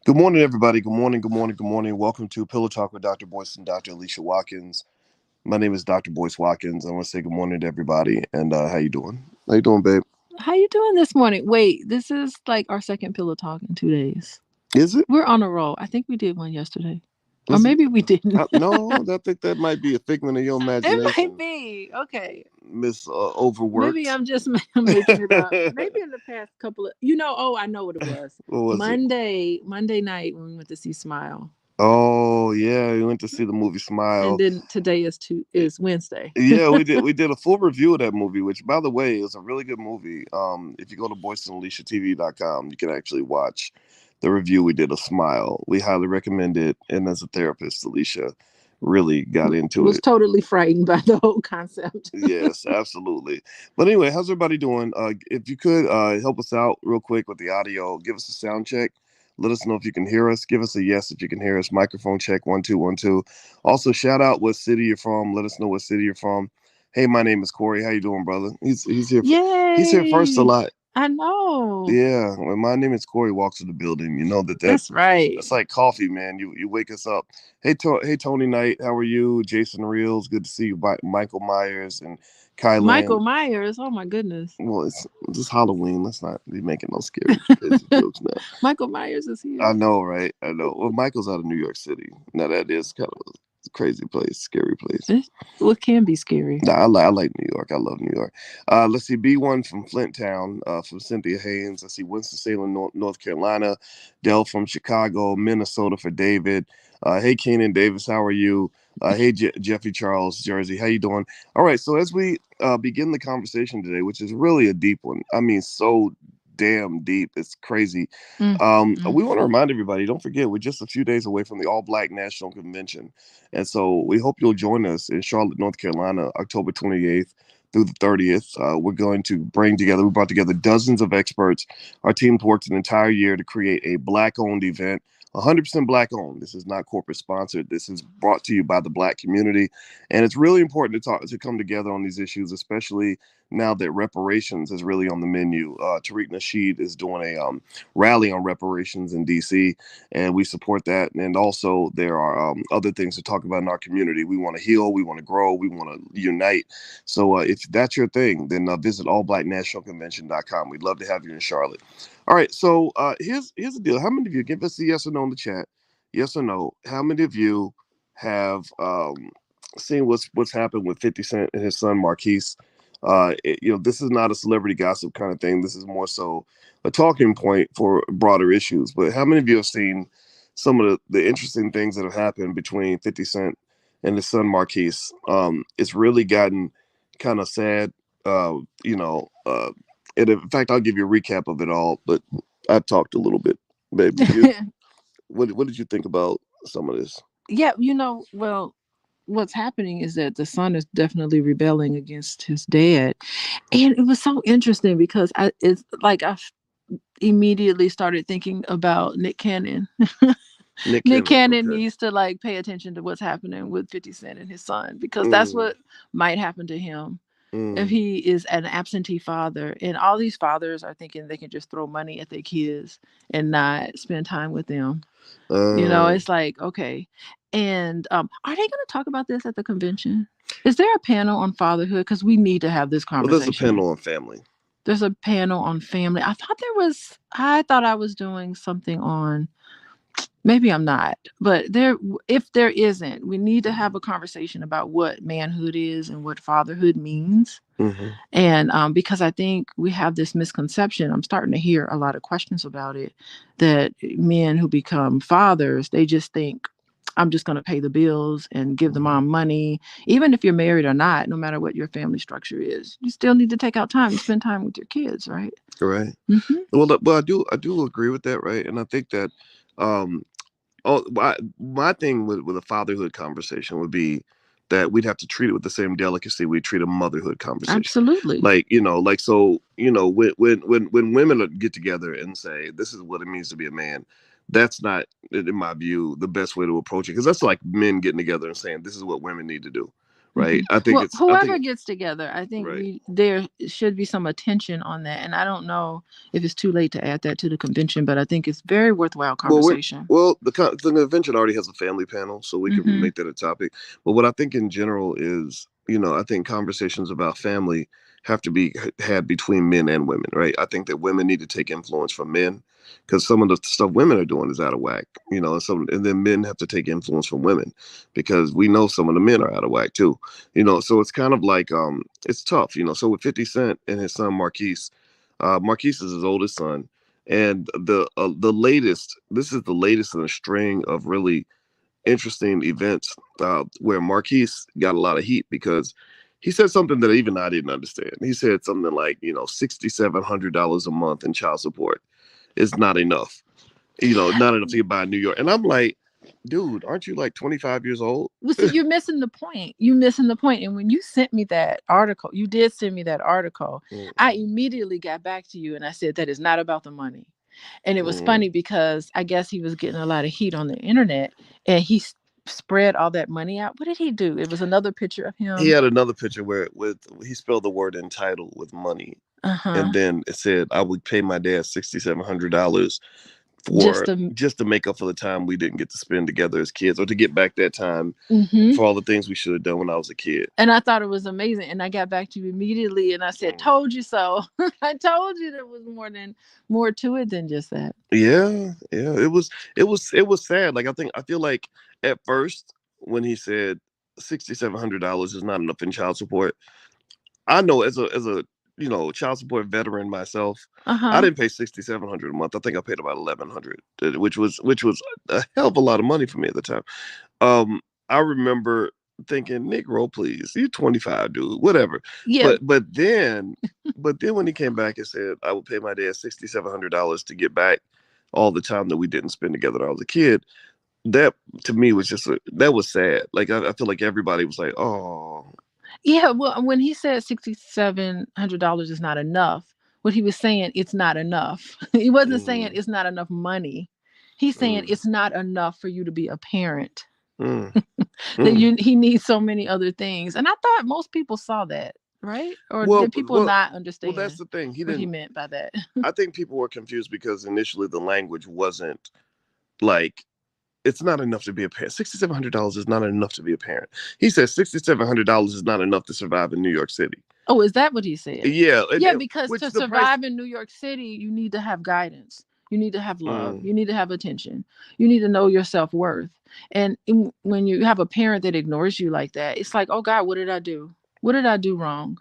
Good morning, everybody. Good morning, good morning, good morning. Welcome to Pillow Talk with Dr. Boyce and Dr. Alicia Watkins. My name is Dr. Boyce Watkins. I want to say good morning to everybody. And how you doing? How you doing, babe? How you doing this morning? Wait, this is like our second pillow talk in 2 days. Is it? We're on a roll. I think we did one yesterday. Or Is it? maybe we didn't. No, I think that might be a figment of your It might imagination, be. Okay. Miss Maybe Overworked. I'm just making it up. Maybe in the past couple of oh, I know what it was. What was it? Monday night when we went to see Smile. Oh, yeah. We went to see the movie And Smile. then today is Wednesday. Yeah, we did. We did a full review of that movie, which, by the way, is a really good movie. If you go to boyceandaliciatv.com, you can actually watch the review we did of Smile. We highly recommend it. And as a therapist, Alicia really got into Was it. totally frightened by the whole concept. Yes, absolutely. But anyway, how's everybody doing? If you could help us out real quick with the audio, give us a sound check. Let us know if you can hear us. Give us a yes if you can hear us. Microphone check 1 2 1 2. Also, shout out what city you're from. Let us know what city you're from. Hey, my name is Corey. How you doing, brother? He's here. He's here first a Yay. lot. I know. Yeah, when my name is Corey walks in the building, you know That's right. that's like coffee, man. You wake us up. Hey Tony Knight, how are you? Jason Reels, good to see you. Michael Myers and Kylan. Michael Myers. Oh my goodness. Well, it's just Halloween. Let's not be making no scary, crazy jokes now. Michael Myers is I here. know, right? I know. Well, Michael's out of New York City. Now that is kind of a crazy place, scary place. What can be scary? Nah, I like New York. I love New York. Let's see. B1 from Flint Town, from Cynthia Haynes. I see Winston-Salem, North Carolina. Dell from Chicago, Minnesota for David. Hey, Keenan Davis, how are you? Hey, Jeffy Charles, Jersey. How you doing? All right. So as we begin the conversation today, which is really a deep one. I mean, so damn deep. It's crazy. Mm, mm. We want to remind everybody, don't forget, we're just a few days away from the All Black National Convention. And so we hope you'll join us in Charlotte, North Carolina, October 28th through the 30th. We're going to we brought together dozens of experts. Our team's worked an entire year to create a Black owned event. 100% Black owned. This is not corporate sponsored. This is brought to you by the Black community. And it's really important to come together on these issues, especially now that reparations is really on the menu. Tariq Nasheed is doing a rally on reparations in DC, and we support that. And also, there are other things to talk about in our community. We want to heal, we want to grow, we want to unite. So, if that's your thing, then visit allblacknationalconvention.com. We'd love to have you in Charlotte. All right, so here's the deal. How many of you, give us a yes or no in the chat? Yes or no? How many of you have seen what's happened with 50 Cent and his son Marquise? This is not a celebrity gossip kind of thing. This is more so a talking point for broader issues. But how many of you have seen some of the interesting things that have happened between 50 Cent and his son Marquise? It's really gotten kind of sad. Uh, you know, uh, and in fact, I'll give you a recap of it all. But I talked a little bit, babe. What did you think about some of this? Yeah, well, what's happening is that the son is definitely rebelling against his dad. And it was so interesting because I immediately started thinking about Nick Cannon. Nick Nick Cannon, Cannon okay. needs to like pay attention to what's happening with 50 Cent and his son because that's Mm, what might happen to him if mm, he is an absentee father. And all these fathers are thinking they can just throw money at their kids and not spend time with them. uh, It's like, okay. And are they going to talk about this at the convention? Is there a panel on fatherhood? Because we need to have this well, there's a conversation. panel on family. There's a panel on family. I thought I was doing something on, maybe I'm not, but if there isn't, we need to have a conversation about what manhood is and what fatherhood means. Hmm. And because I think we have this misconception, I'm starting to hear a lot of questions about it, that men who become fathers, they just think, I'm just going to pay the bills and give the mom money. Even if you're married or not, no matter what your family structure is, you still need to take out time and spend time with your kids, right? Right. Mm-hmm. Well, I do agree with that, right? And I think that, um, my thing with a fatherhood conversation would be that we'd have to treat it with the same delicacy we treat a motherhood conversation. Absolutely. When women get together and say this is what it means to be a man, that's not, in my view, the best way to approach it, because that's like men getting together and saying this is what women need to do, right? I think Well, it's I whoever think gets together, I think right. there should be some attention on that. And I don't know if it's too late to add that to the convention, but I think it's very worthwhile Well, conversation. the convention already has a family panel, so we can Mm-hmm. make that a topic. But what I think in general is, I think conversations about family have to be had between men and women, right? I think that women need to take influence from men because some of the stuff women are doing is out of whack, and then men have to take influence from women because we know some of the men are out of whack too, So it's kind of like it's tough, So with 50 Cent and his son Marquise, Marquise is his oldest son, and the latest, this is the latest in a string of really interesting events where Marquise got a lot of heat because he said something that even I didn't understand. He said something like, $6,700 a month in child support is not enough. Not enough to get by in New York. And I'm like, dude, aren't you like 25 years old? Well, see, you're missing the point. You're missing the point. And when you sent me that article, you did send me that article. I Mm-mm, immediately got back to you and I said that is not about the money. And it was mm. funny because I guess he was getting a lot of heat on the internet and he spread all that money out. What did he do? It was another picture of He him. had another picture where with he spelled the word entitled with money, Uh and huh. then it said I would pay my dad $6,700 Just for a. just to make up for the time we didn't get to spend together as kids, or to get back that time Mm-hmm. for all the things we should have done when I was a kid. And I thought it was amazing. And I got back to you immediately and I said, Mm. told you so. I told you there was more to it than just that. Yeah, it was sad. Like I feel like at first when he said $6,700 is not enough in child support, I know as a child support veteran myself, I Uh-huh. didn't pay $6,700 a month. I think I paid about 1,100, which was a hell of a lot of money for me at the time. Um, I remember thinking, Negro, please, you're 25, dude, whatever. Yeah. But then when he came back and said I would pay my dad $6,700 to get back all the time that we didn't spend together when I was a kid, that to me was that was sad. Like I feel like everybody was like, oh, Yeah, well, when he said $6,700 is not enough, what he was saying, it's not enough. He wasn't saying mm, it's not enough money. He's saying mm, it's not enough for you to be a parent. mm, That mm. he needs so many other things. And I thought most people saw that, right? Or Well, did people well, not well. That's understand the thing. He what he didn't. meant by that? I think people were confused because initially the language wasn't like it's not enough to be a parent. $6,700 is not enough to be a parent. He says $6,700 is not enough to survive in New York City. Oh, is that what he said? Yeah, Yeah, because which to the price. survive in New York City, you need to have guidance. You need to have love. Mm, You need to have attention. You need to know your self worth. And when you have a parent that ignores you like that, it's like, oh God, what did I do? What did I do wrong?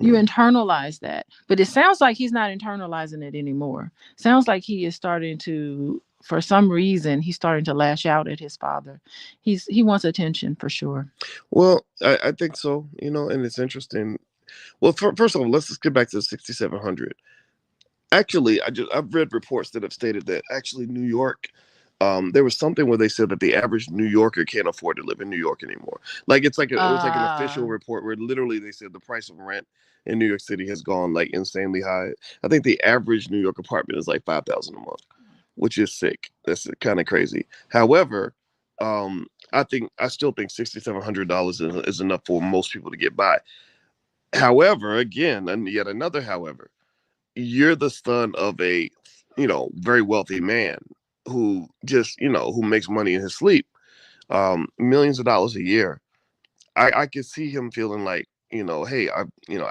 You mm. internalize that. But it sounds like he's not internalizing it anymore. Sounds like he is starting to, for some reason, he's starting to lash out at his father. He wants attention for sure. Well, I think so. And it's interesting. Well, first of all, let's just get back to the 6,700. Actually, I've read reports that have stated that actually New York, there was something where they said that the average New Yorker can't afford to live in New York anymore. Like it was like an official Uh report where literally they said the price of rent in New York City has gone like insanely high. I think the average New York apartment is like 5,000 a month, which is sick. That's kind of crazy. However, I still think $6,700 is enough for most people to get by. However, again, and yet another however, you're the son of a very wealthy man who just who makes money in his sleep, millions of dollars a year. I could see him feeling like, hey, I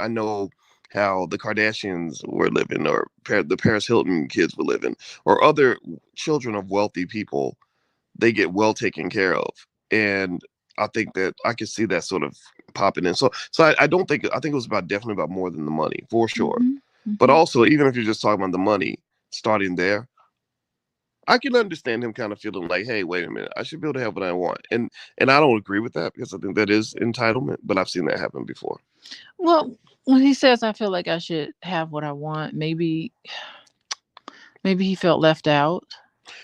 know how the Kardashians were living, or the Paris Hilton kids were living, or other children of wealthy people. They get well taken care of, and I think that I could see that sort of popping in. So I don't think I think it was definitely about more than the money for sure. mhm, But mhm. also, even if you're just talking about the money, starting there, I can understand him kind of feeling like, hey, wait a minute, I should be able to have what I want. And I don't agree with that because I think that is entitlement, but I've seen that happen before. Well, when he says I feel like I should have what I want, maybe he felt left out.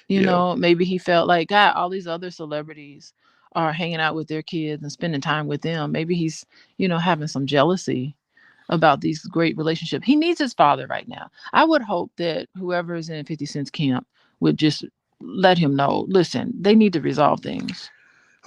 Yeah. Maybe he felt like God, all these other celebrities are hanging out with their kids and spending time with them. Maybe he's, having some jealousy about these great relationships. He needs his father right now. I would hope that whoever is in 50 Cent's camp would just let him know, listen, they need to resolve things.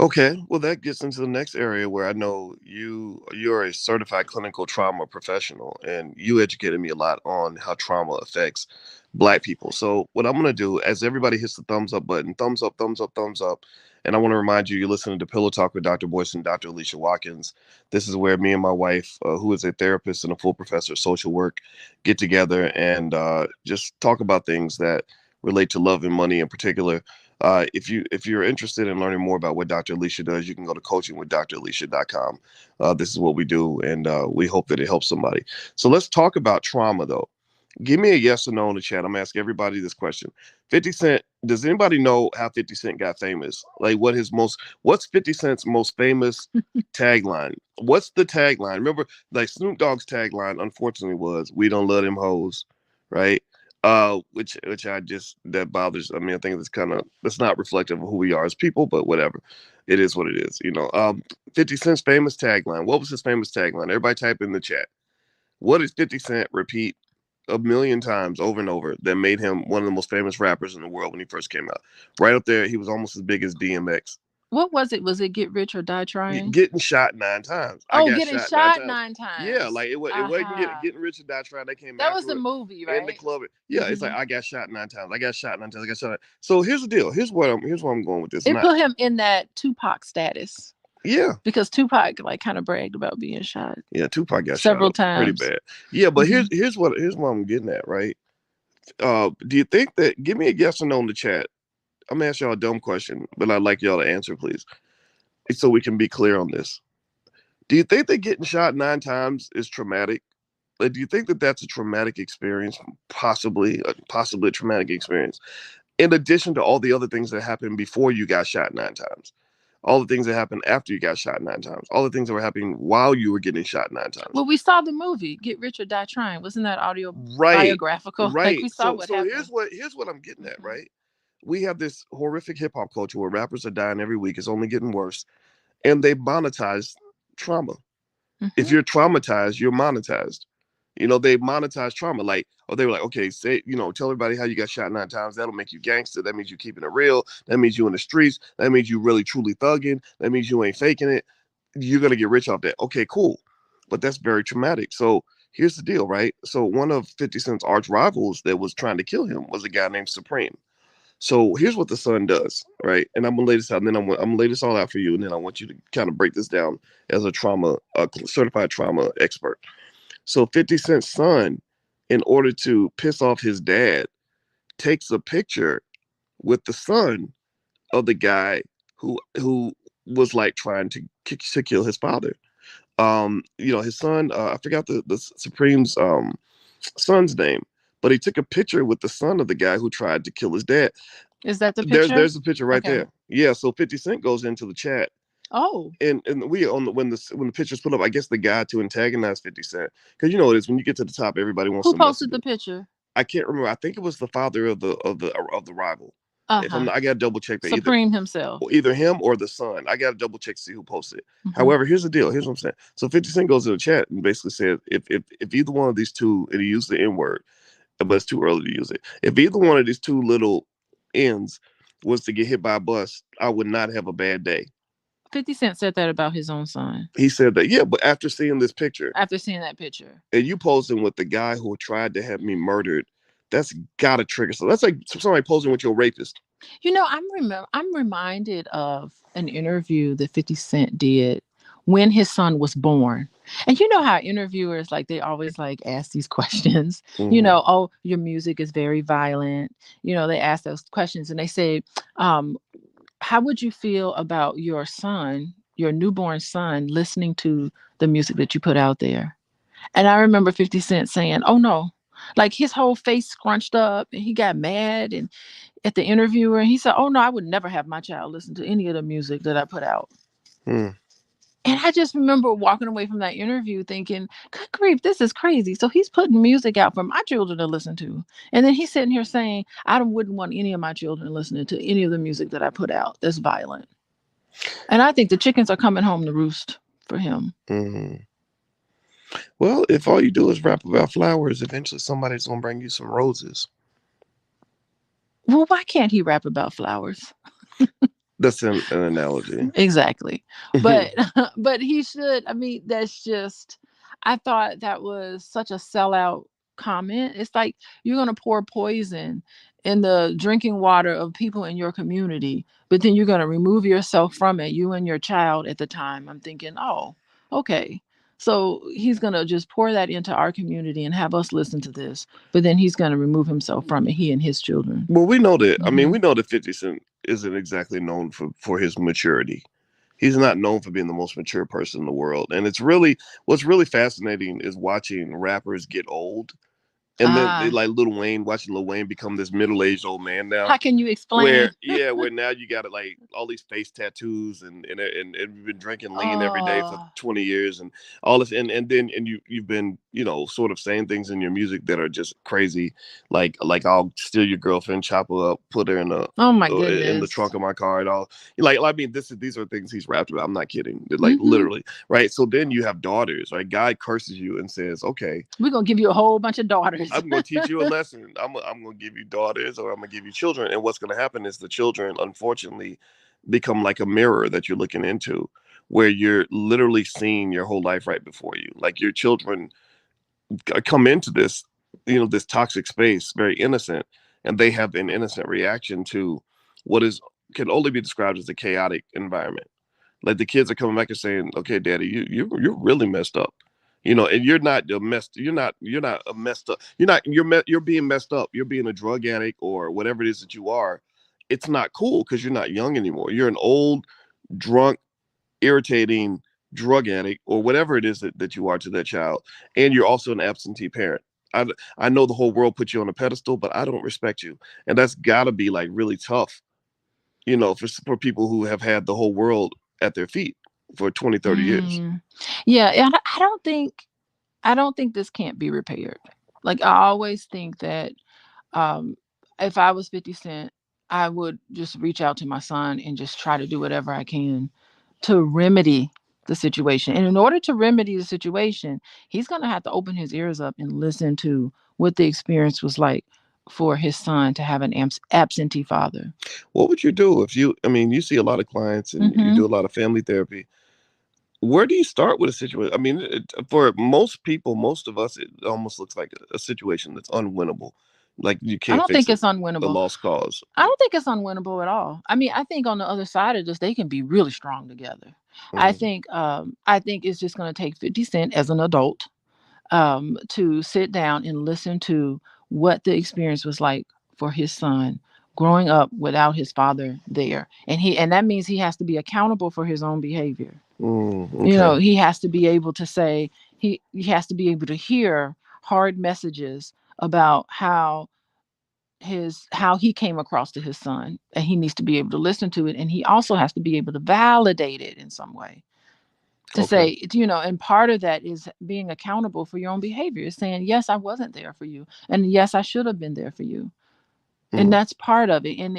Okay, well that gets into the next area where I know you're a certified clinical trauma professional, and you educated me a lot on how trauma affects Black people. So what I'm gonna do, as everybody hits the thumbs up button, thumbs up, thumbs up, thumbs up, and I want to remind you, you're listening to Pillow Talk with Dr. Boyce and Dr. Alicia Watkins. This is where me and my wife, who is a therapist and a full professor of social work, get together and just talk about things that relate to love and money in particular. If you're interested in learning more about what Dr. Alicia does, you can go to coachingwithdralicia.com. This is what we do, and we hope that it helps somebody. So let's talk about trauma, though. Give me a yes or no in the chat. I'm gonna ask everybody this question. 50 Cent, does anybody know how 50 Cent got famous? Like what's 50 Cent's most famous tagline? What's the tagline? Remember, like Snoop Dogg's tagline, unfortunately, was "We don't love them hoes," right? Which I just that bothers. I mean, I think that's not reflective of who we are as people, but whatever. It is what it is, 50 Cent's famous tagline. What was his famous tagline? Everybody type in the chat. What did 50 Cent repeat a million times over and over that made him one of the most famous rappers in the world when he first came out? Right up there, he was almost as big as DMX. What was it? Was it Get Rich or Die Trying? Getting shot 9 times. I Oh, got getting shot nine shot times. nine Yeah, times. like it wasn't Aha. getting rich or die trying. They came That was after the it movie, in the right? club. Yeah, it's like Hmm. I got shot 9 times. I got shot 9 times. I got shot. So here's the deal. Here's where I'm going with this. It Not put him in that Tupac status yeah. because Tupac like kind of bragged about being shot Yeah, Tupac got shot several up pretty times. bad. Yeah, but Hmm. here's what I'm getting at, right? Do you think that give me a yes or no in the chat? I'm gonna ask y'all a dumb question, but I'd like y'all to answer, please. So we can be clear on this. Do you think that getting shot 9 times is traumatic? Like, do you think that that's a traumatic experience? Possibly a traumatic experience. In addition to all the other things that happened before you got shot 9 times, all the things that happened after you got shot 9 times, all the things that were happening while you were getting shot 9 times. Well, we saw the movie Get Rich or Die Trying. Wasn't that audio Right, biographical? Like right. we saw So what so happened. here's what I'm getting at, Hmm. right? We have this horrific hip hop culture where rappers are dying every week. It's only getting worse, and they monetize trauma. If Hmm. you're traumatized, you're monetized. They monetize trauma. Like, oh, they were like, okay, say, tell everybody how you got shot 9 times. That'll make you gangster. That means you keeping it real. That means you in the streets. That means you really truly thugging. That means you ain't faking it. You're gonna get rich off that. Okay, cool. But that's very traumatic. So here's the deal, right? So one of 50 Cent's arch rivals that was trying to kill him was a guy named Supreme. So here's what the son does, right? And I'm gonna lay this out, and then I'm gonna lay this all out for you, and then I want you to kind of break this down as a certified trauma expert. So 50 Cent's son, in order to piss off his dad, takes a picture with the son of the guy who was like trying to kill his father. His son, I forgot the Supreme's son's name, but he took a picture with the son of the guy who tried to kill his dad. Is that the picture? There's the picture right Okay. there. Yeah, so 50 Cent goes into the chat, Oh, and we on the when the pictures put up, I guess the guy to antagonize 50 Cent, because you know it is when you get to the top, everybody wants who to mess with posted the you. picture? I can't remember. I think it was the father of the rival. Uh If I'm huh. not, I gotta double check that Supreme himself. either him or the son. I gotta double check to see who posted it. Hmm. However, here's the deal. Here's what I'm saying. So 50 Cent goes to the chat and basically said if either one of these two, and he used the N word, but it's too early to use it. If either one of these two little ends was to get hit by a bus, I would not have a bad day. 50 Cent said that about his own son He said that, yeah, but after seeing this picture after seeing that picture. and you posing with the guy who tried to have me murdered, that's gotta trigger. So that's like somebody posing with your rapist. I'm reminded of an interview that 50 Cent did when his son was born. And you know how interviewers like they always like ask these questions, Mm-hmm. oh, your music is very violent. They ask those questions and they say, um, how would you feel about your son, your newborn son, listening to the music that you put out there? And I remember 50 Cent saying, oh no. Like his whole face scrunched up and he got mad and at the interviewer and he said, oh no, I would never have my child listen to any of the music that I put out. Mm. And I just remember walking away from that interview thinking, good grief, this is crazy. So he's putting music out for my children to listen to. And then he's sitting here saying, wouldn't want any of my children listening to any of the music that I put out that's violent. And I think the chickens are coming home to roost for him. Mm. Well, if all you do is rap about flowers, eventually somebody's gonna bring you some roses. Well, why can't he rap about flowers? That's an analogy. Exactly. But but he should, I mean, that's just, I thought that was such a sellout comment. It's like you're going to pour poison in the drinking water of people in your community, but then you're going to remove yourself from it, you and your child at the time. I'm thinking, "Oh, okay. So he's going to just pour that into our community and have us listen to this, but then he's going to remove himself from it, he and his children." Well, we know that. I mean, Mhm. we know that 50 Cent isn't exactly known for his maturity. He's not known for being the most mature person in the world. And it's really what's really fascinating is watching rappers get old, and then Ah, like Lil Wayne, watching Lil Wayne become this middle-aged old man how now. can you Where explain? where now you got like all these face tattoos and you've been drinking lean every day for Oh. 20 years and all this and then and you've been sort of saying things in your music that are just crazy, like I'll steal your girlfriend, chop her up, put her Oh my in the goodness. trunk of my car and all. Like I mean these are things he's rapped about. I'm not kidding. Like Mhm. literally, right? So then you have daughters, right? God curses you and says, okay, We're gonna give you a whole bunch of daughters. I'm going to teach you a lesson. I'm going to give you daughters or I'm going to give you children. And what's going to happen is the children, unfortunately, become like a mirror that you're looking into, where you're literally seeing your whole life right before you. Like your children come into this, this toxic space, very innocent, and they have an innocent reaction to what is can only be described as a chaotic environment. Like the kids are coming back and saying, "Okay, Daddy, you're really messed up." And you're not a messed. You're not a messed up. You're being messed up. You're being a drug addict or whatever it is that you are. It's not cool because you're not young anymore. You're an old, drunk, irritating drug addict or whatever it is that you are to that child. And you're also an absentee parent. I, I know the whole world put you on a pedestal, but I don't respect you. And that's got to be like really tough, for people who have had the whole world at their feet for 20, 30 years. Mm. Yeah, and I don't think this can't be repaired. Like I always think that um if I was 50 Cent, I would just reach out to my son and just try to do whatever I can to remedy the situation. And in order to remedy the situation, he's going to have to open his ears up and listen to what the experience was like for his son to have an absentee father. What would you do if I mean, you see a lot of clients and you Mhm. do a lot of family therapy. Where do you start with a situation? I mean, for most people, most of us, it almost looks like a situation that's unwinnable. Like you I can't don't fix think it, it's a unwinnable. lost cause. I don't think it's unwinnable at all. I mean, I think on the other side of this, they can be really strong together. Mm, I think it's just going to take 50 Cent as an adult to sit down and listen to what the experience was like for his son growing up without his father there, and that means he has to be accountable for his own behavior. okay. He has to be able to say, he has to be able to hear hard messages about how he came across to his son, and he needs to be able to listen to it, and he also has to be able to validate it in some way, to Okay. say, and part of that is being accountable for your own behavior, is saying, yes, I wasn't there for you, and yes, I should have been there for you. And Mm, that's part of it, and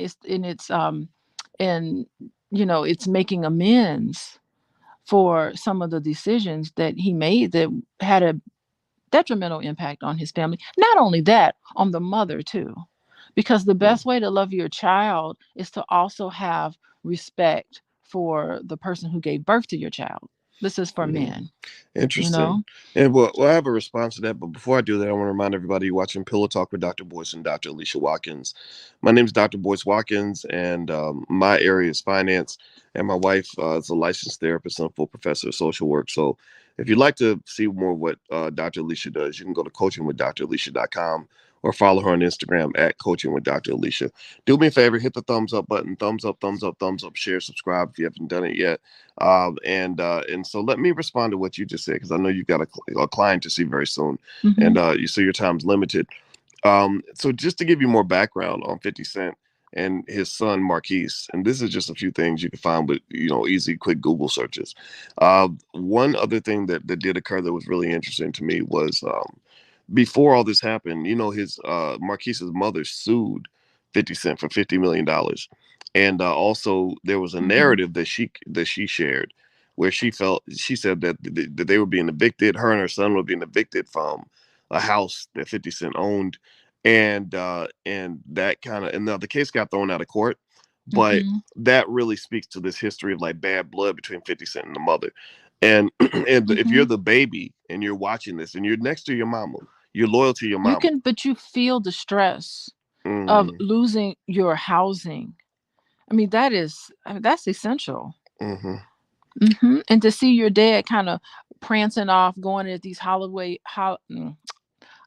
it's making amends for some of the decisions that he made that had a detrimental impact on his family. Not only that, on the mother too. Because the mm, best way to love your child is to also have respect for the person who gave birth to your child. This is for mm. men, you Interesting. know? And I have a response to that. But before I do that, I want to remind everybody you're watching Pillow Talk with Dr. Boyce and Dr. Alicia Watkins. My name is Dr. Boyce Watkins, and my area is finance. And my wife is a licensed therapist and a full professor of social work. So if you'd like to see more of what Dr. Alicia does, you can go to coachingwithdralicia.com or follow her on Instagram at Coaching with Dr. Alicia. Do me a favor, hit the thumbs up button, thumbs up, thumbs up, thumbs up, share, subscribe if you haven't done it yet. And so let me respond to what you just said because I know you've got a client to see very soon, and Hmm. so your time's limited. So just to give you more background on 50 Cent and his son Marquise, and this is just a few things you can find with easy, quick Google searches. One other thing that did occur that was really interesting to me was before all this happened, his Marquise's mother sued 50 Cent for $50 million. And also there was a Hmm. narrative that she shared where she said that they were being evicted, her and her son were being evicted from a house that 50 Cent owned. And that kind of, and the case got thrown out of court, But that really speaks to this history of like bad blood between 50 Cent and the mother. And if you're the baby and you're watching this and you're next to your mama, you're loyal to your You mama. can, but you feel the stress of Mm-hmm. losing your housing. I mean, that's essential. Mm-hmm. And to see your dad kind of prancing off, going at these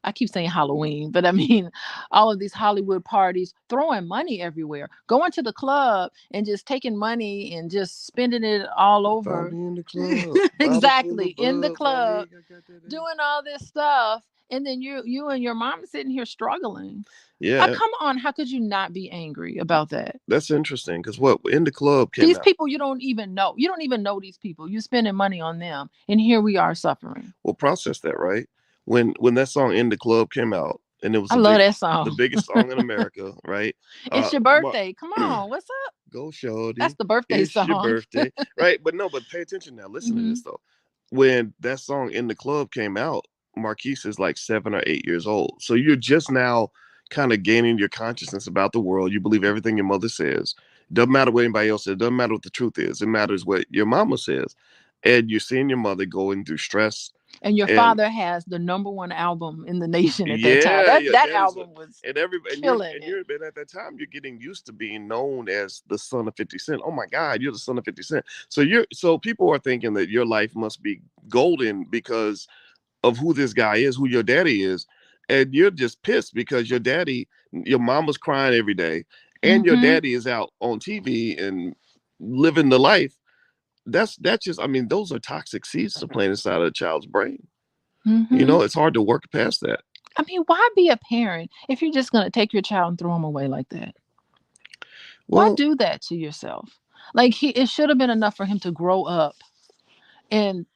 I keep saying Halloween, but I mean all of these Hollywood parties, throwing money everywhere, going to the club and just taking money and just spending it all Find over. me in the club, bottle full Exactly, of in the bub. I club, need, I got that. doing all this stuff, and then you and your mom sitting here struggling. Yeah, Come on, how could you not be angry about that? that's interesting because what in the club came These out. people you don't even know. You don't even know these people. You're spending money on them, and here we are suffering. Well, process that, right? When that song "In the Club" came out, and it was I love that the song. biggest song in America, right? It's your birthday. Come on, what's up? Go That's shorty, the birthday it's your song. birthday, right? But no, but pay attention now. Listen to this though. When that song "In the Club" came out, Marquise is like 7 or 8 years old. So you're just now kind of gaining your consciousness about the world. You believe everything your mother says. Doesn't matter what anybody else says. Doesn't matter what the truth is. It matters what your mama says. And you're seeing your mother going through stress. And your And father has the #1 album in the nation at that time. yeah, That yeah, that that is album was and every killing and it. you're and at that time you're getting used to being known as the son of 50 Cent. Oh my God, you're the son of 50 Cent. So people are thinking that your life must be golden because of who this guy is, who your daddy is, and you're just pissed because your mama's crying every day, and your Mm-hmm. daddy is out on TV and living the life. That's just, I mean, those are toxic seeds to plant inside of a child's brain. Mm-hmm. It's hard to work past that. I mean, why be a parent if you're just gonna take your child and throw him away like that? Why Well, do that to yourself? Like it should have been enough for him to grow up and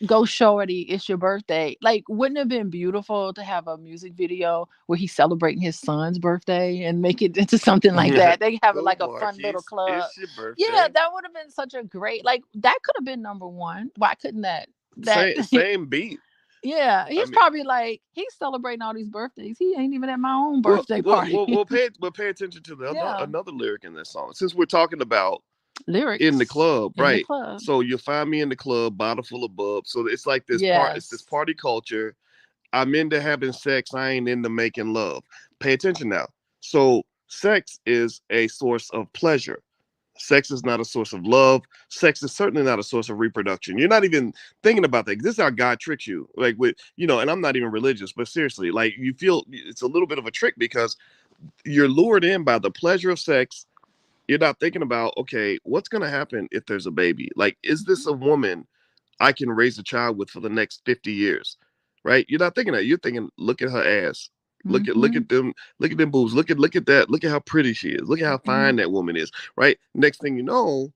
go shorty, it's your birthday. Like, wouldn't it have been beautiful to have a music video where he's celebrating his son's birthday and make it into something like that? They have go like a fun little Marquise, club. it's your Yeah, birthday. that would have been such a great, like, that could have been #1. Why couldn't that Same beat. yeah, I he's mean, probably like, he's celebrating all these birthdays. He ain't even at my own well, birthday well, party. well, pay attention to the Yeah. another lyric in this song. Since we're talking about in the Lyrics club, in the right? club. So you'll find me in the club, bottle full of bub. So it's like it's this Yes. party culture. I'm into having sex. I ain't into making love. Pay attention now. So sex is a source of pleasure. Sex is not a source of love. Sex is certainly not a source of reproduction. You're not even thinking about that. This is how God tricks you. Like and I'm not even religious, but seriously, like you feel it's a little bit of a trick because you're lured in by the pleasure of sex. You're not thinking about, okay, what's going to happen if there's a baby? Like, is this a woman I can raise a child with for the next 50 years? Right? You're not thinking that. You're thinking, look at her ass. Mm-hmm. Look at them boobs. Look at that. Look at how pretty she is. Look at how Mm-hmm. fine that woman is. Right? Next thing you know,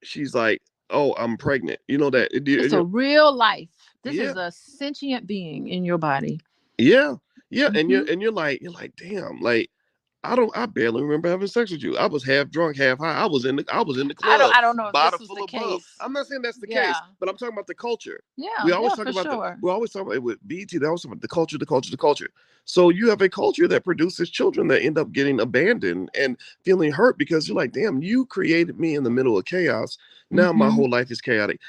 she's like, oh, I'm pregnant. You know that. And It's a real life. This yeah, is a sentient being in your body. yeah, yeah. And Mm-hmm. you're like, damn, like I barely remember having sex with you. I was half drunk, half high. I was in the club, I don't know if this bottle was full the of bub. case. I'm not saying that's the Yeah. case, but I'm talking about the culture. Yeah. Yeah, for sure. We always talk about it with BT. They always talk about the culture, the culture, the culture. So you have a culture that produces children that end up getting abandoned and feeling hurt because you're like, damn, you created me in the middle of chaos. Now my Mm-hmm. whole life is chaotic.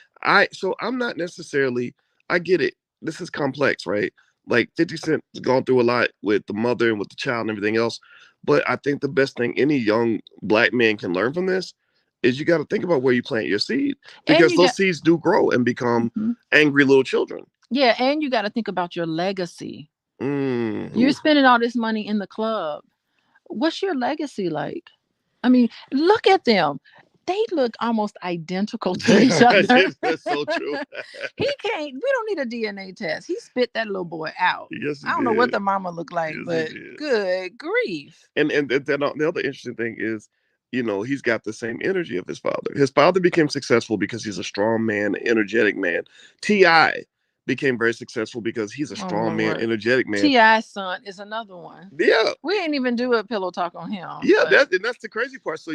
I'm not necessarily. I get it. This is complex, right? Like 50 Cent's gone through a lot with the mother and with the child and everything else. But I think the best thing any young black man can learn from this is you got to think about where you plant your seed And because you those got seeds do grow and become mhm. angry little children. Yeah, and you got to think about your legacy. You're Mm. spending all this money in the club. What's your legacy like? I mean, look at them. They look almost identical to each other. That's so true. He can't. We don't need a DNA test. He spit that little boy out. Yes, he I don't know what did. the mama looked like, Yes, he but did. good grief. And then the other interesting thing is, he's got the same energy of his father. His father became successful because he's a strong man, energetic man. Ti became very successful because he's a Oh strong man, Lord. energetic man. T.I.'s son is another one. Yeah, We ain't even do a pillow talk on him, yeah. but That's the crazy part. So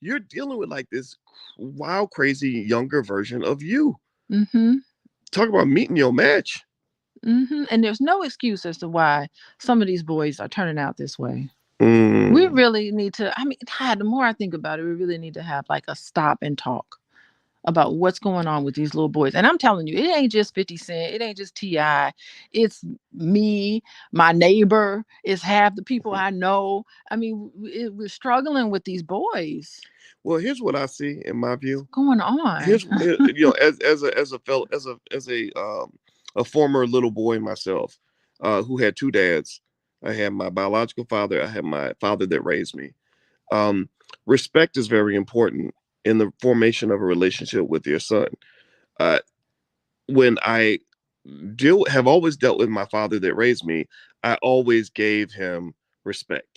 you're dealing with like this wild, crazy younger version of you. mm-hmm. Talk about meeting your match. Mm-hmm. And there's no excuse as to why some of these boys are turning out this way. We Mm. really need to, I mean, God, the more I think about it, we really need to have like a stop and talk about what's going on with these little boys. And I'm telling you, it ain't just 50 Cent, it ain't just T.I. It's me, my neighbor, it's half the people I know. I mean, we're struggling with these boys. Well, here's what I see in my view. What's going on? Here's as a former little boy myself, who had two dads. I had my biological father. I had my father that raised me. Um, Respect is very important in the formation of a relationship with your son. Uh, when I have always dealt with my father that raised me, I always gave him respect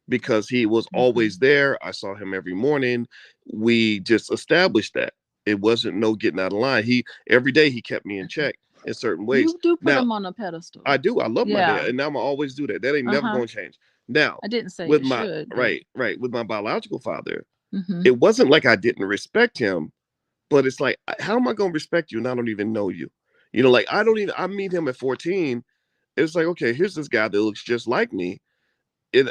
because he was always Mhm. there. I saw him every morning. We just established that. It wasn't no getting out of line. He every day he kept me in check in certain ways. You do put Now them on a pedestal. I do. I love my dad, Yeah. and I'm gonna always do that. That ain't never Uh-huh. gonna change. Now, I didn't say with it my should, but right with my biological father, hmm it wasn't like I didn't respect him, but it's like, how am I gonna respect you and I don't even know you? You know, like I don't even. I meet him at 14. It's like, okay, here's this guy that looks just like me,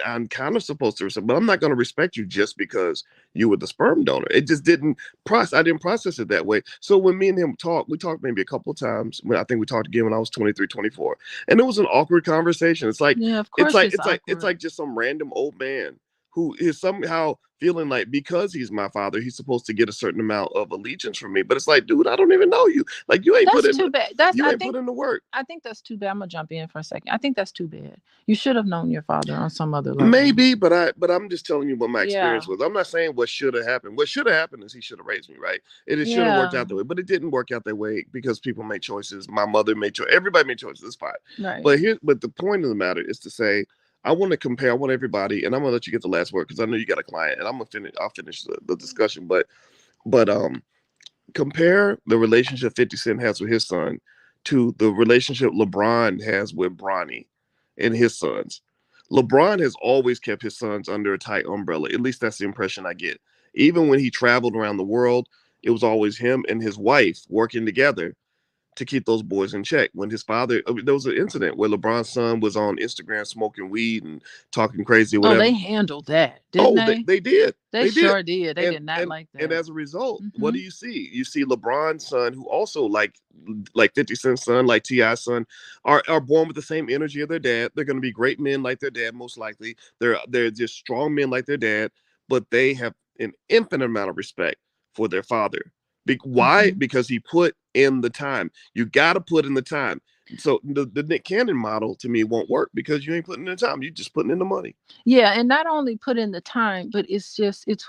I'm kind of supposed to respect, but I'm not going to respect you just because you were the sperm donor. It just didn't process. I didn't process it that way. So when me and him talked, we talked maybe a couple of times. I think we talked again when I was 23, 24, and it was an awkward conversation. It's like, yeah, of it's course like, it's it's like, it's awkward. like just some random old man who is somehow feeling like because he's my father, he's supposed to get a certain amount of allegiance from me. But it's like, dude, I don't even know you. Like That's too bad. That's you ain't put in the work. I think that's too bad. I'm gonna jump in for a second. I think that's too bad. You should have known your father on some other level. Maybe, but I'm just telling you what my Yeah. experience was. I'm not saying what should have happened. What should have happened is he should have raised me, right? It should have worked Yeah. out that way, but it didn't work out that way because people made choices. My mother made choices. Everybody made choices. It's fine. Right. But the point of the matter is to say, I want to compare. I want everybody, and I'm gonna let you get the last word because I know you got a client, and I'm gonna finish. I'll finish the discussion, but compare the relationship 50 Cent has with his son to the relationship LeBron has with Bronny and his sons. LeBron has always kept his sons under a tight umbrella. At least that's the impression I get. Even when he traveled around the world, it was always him and his wife working together to keep those boys in check. When his father, there was an incident where LeBron's son was on Instagram smoking weed and talking crazy or Oh, whatever. they handled that, didn't Oh, they? they did. They They did. sure did. They And did not and like and that. as a result, what Mm-hmm. do you see? You see LeBron's son, who also like 50 Cent's son, like T.I.'s son, are born with the same energy of their dad. They're gonna be great men like their dad, most likely. They're just strong men like their dad, but they have an infinite amount of respect for their father. Why? Mm-hmm. Because he put in the time. You gotta put in the time. So the Nick Cannon model to me won't work because you ain't putting in the time. You just putting in the money. Yeah, and not only put in the time, but it's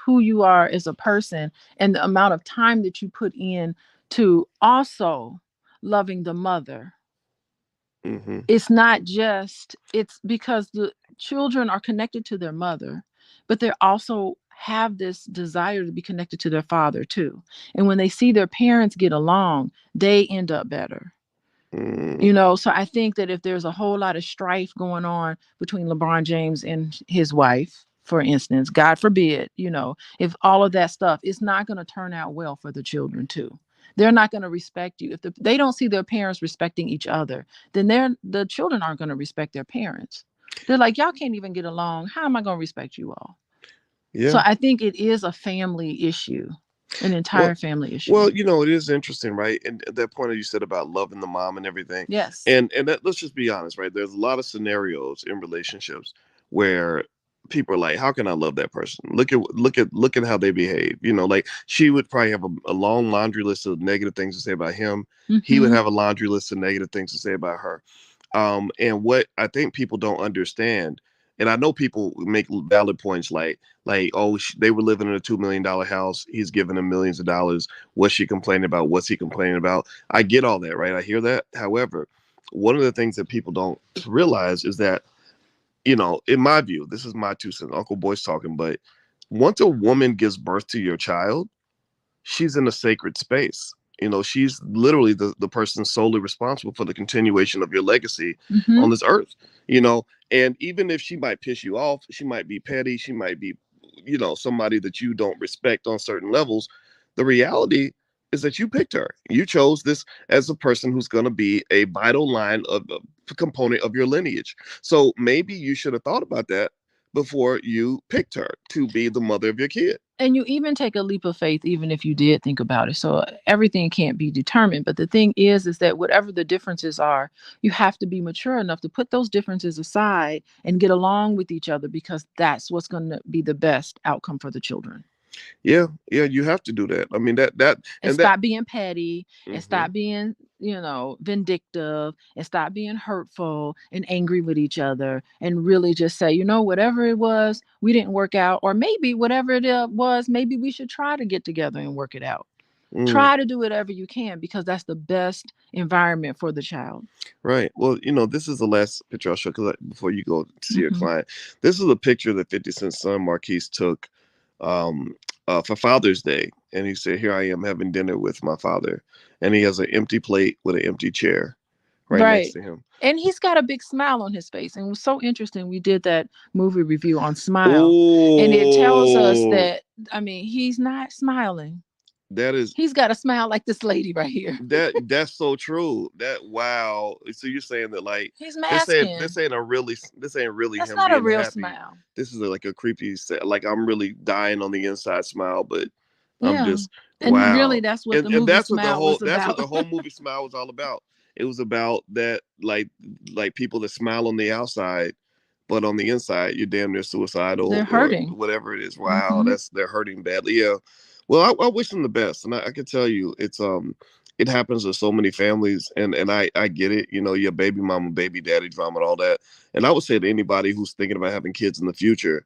who you are as a person and the amount of time that you put in to also loving the mother. Mm-hmm. It's not just it's because the children are connected to their mother, but they also have this desire to be connected to their father too. And when they see their parents get along, they end up better. Mm. So I think that if there's a whole lot of strife going on between LeBron James and his wife, for instance, God forbid, if all of that stuff, it's not going to turn out well for the children too. They're not going to respect you. If they don't see their parents respecting each other, then the children aren't going to respect their parents. They're like, y'all can't even get along. How am I going to respect you all? So Yeah. I think it is a family issue, an Well, entire family issue. well, it is interesting, right? And at that point that you said about loving the mom and everything, Yes. and that, let's just be honest, right? There's a lot of scenarios in relationships where people are like, "How can I love that person? Look at how they behave." Like she would probably have a long laundry list of negative things to say about him. He would Mm-hmm. have a laundry list of negative things to say about her. And what I think people don't understand, and I know people make valid points like, oh, they were living in a $2 million house. He's giving them millions of dollars. What's she complaining about? What's he complaining about? I get all that, right? I hear that. However, one of the things that people don't realize is that, in my view, this is my 2 cents, Uncle Boy's talking, but once a woman gives birth to your child, she's in a sacred space. She's literally the person solely responsible for the continuation of your legacy Mm-hmm. on this earth. You know, and even if she might piss you off, she might be petty, she might be, somebody that you don't respect on certain levels. The reality is that you picked her. You chose this as a person who's going to be a vital line of a component of your lineage. So maybe you should have thought about that before you picked her to be the mother of your kid. And you even take a leap of faith, even if you did think about it. So everything can't be determined. But the thing is that whatever the differences are, you have to be mature enough to put those differences aside and get along with each other, because that's what's going to be the best outcome for the children. Yeah, yeah, you have to do that. I mean that And and that. stop being petty, and Hmm. stop being, vindictive, and stop being hurtful and angry with each other, and really just say, whatever it was, we didn't work out, or maybe whatever it was, maybe we should try to get together and work it out. Mm. Try to do whatever you can, because that's the best environment for the child. Right. Well, this is the last picture I'll show, because before you go to see your Hmm. client, this is a picture that 50 Cent's son Marquise took um, for Father's Day, and he said, "Here I am having dinner with my father," and he has an empty plate with an empty chair right next Right. to him. And he's got a big smile on his face. And it was so interesting. We did that movie review on Smile, and it tells us Oh, that, he's not smiling. that is He's got a smile like this lady right here. that's so true. That wow. So you're saying that, like, He's this masking. ain't this ain't really That's him not a being real happy. smile. This is like a creepy like I'm really dying on the inside smile, but I'm Yeah. just And wow. really, that's what the And movie that's what Smile was that's what about. the whole movie Smile was all about. It was about that, like people that smile on the outside, but on the inside you're damn near They're suicidal or hurting. whatever it is. Wow, Hmm. they're hurting badly. Yeah. Well, I wish them the best, and I can tell you, it happens to so many families, and I get it. Your baby mama, baby daddy drama, and all that. And I would say to anybody who's thinking about having kids in the future,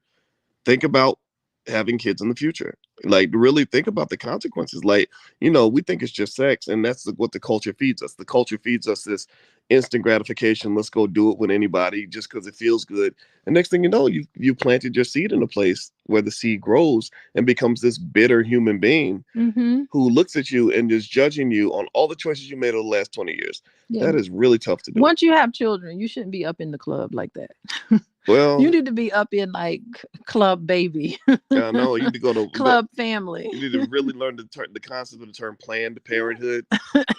think about having kids in the future. Like, really think about the consequences. Like, we think it's just sex, and that's what the culture feeds us. The culture feeds us this instant gratification. Let's go do it with anybody just because it feels good. And next thing you know, you planted your seed in a place where the seed grows and becomes this bitter human being Hmm. who looks at you and is judging you on all the choices you made over the last 20 years. Yeah. That is really tough to do. Once you have children, you shouldn't be up in the club like that. You Well, need to be up in like Club Baby, I know you need to go. Club Family. You need to really learn the concept of the term Planned Parenthood.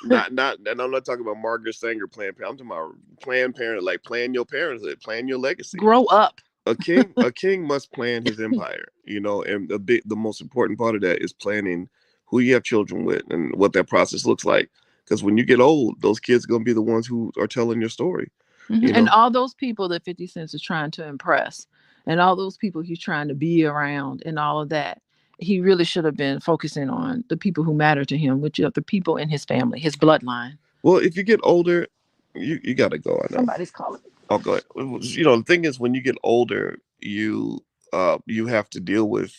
Not, and I'm not talking about Margaret Sanger Planned Parenthood. I'm talking about Planned Parenthood, like plan your parenthood, plan your legacy. Grow up. A king must plan his empire, and the most important part of that is planning who you have children with and what that process looks like. Because when you get old, those kids are gonna be the ones who are telling your story. Mhm. You And know. all those people that 50 Cent is trying to impress, and all those people he's trying to be around, and all of that, he really should have been focusing on the people who matter to him, which are the people in his family, his bloodline. Well, if you get older, you gotta go. I know. Somebody's calling me. I'll go ahead. The thing is, when you get older, you have to deal with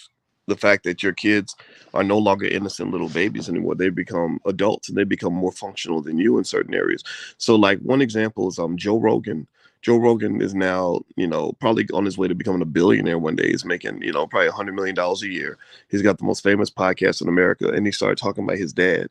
the fact that your kids are no longer innocent little babies anymore. They become adults and they become more functional than you in certain areas. So, like, one example is Joe Rogan. Joe Rogan is now, probably on his way to becoming a billionaire one day. He's making, probably $100 million a year. He's got the most famous podcast in America, and he started talking about his dad,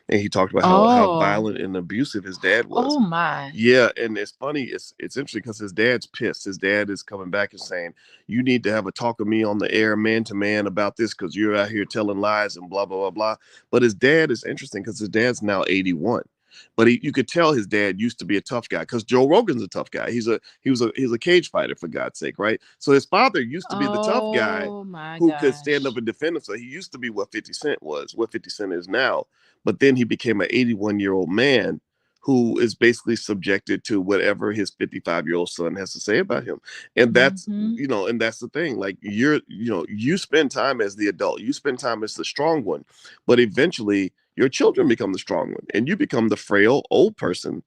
and he talked about how Oh, violent and abusive his dad was. oh my. Yeah, and it's funny. It's interesting because his dad's pissed. His dad is coming back and saying, "You need to have a talk of me on the air, man to man, about this because you're out here telling lies and blah blah blah blah." But his dad is interesting because his dad's now 81. But you could tell his dad used to be a tough guy because Joe Rogan's a tough guy. He's a cage fighter, for God's sake, right? So his father used to be the tough guy Oh my who could stand up gosh. and defend himself. He used to be what 50 Cent was, what 50 Cent is now. But then he became an 81-year-old man who is basically subjected to whatever his 55-year-old son has to say about him. And Hmm. that's the thing. Like, you spend time as the adult, you spend time as the strong one, but eventually your children become the strong one and you become the frail old person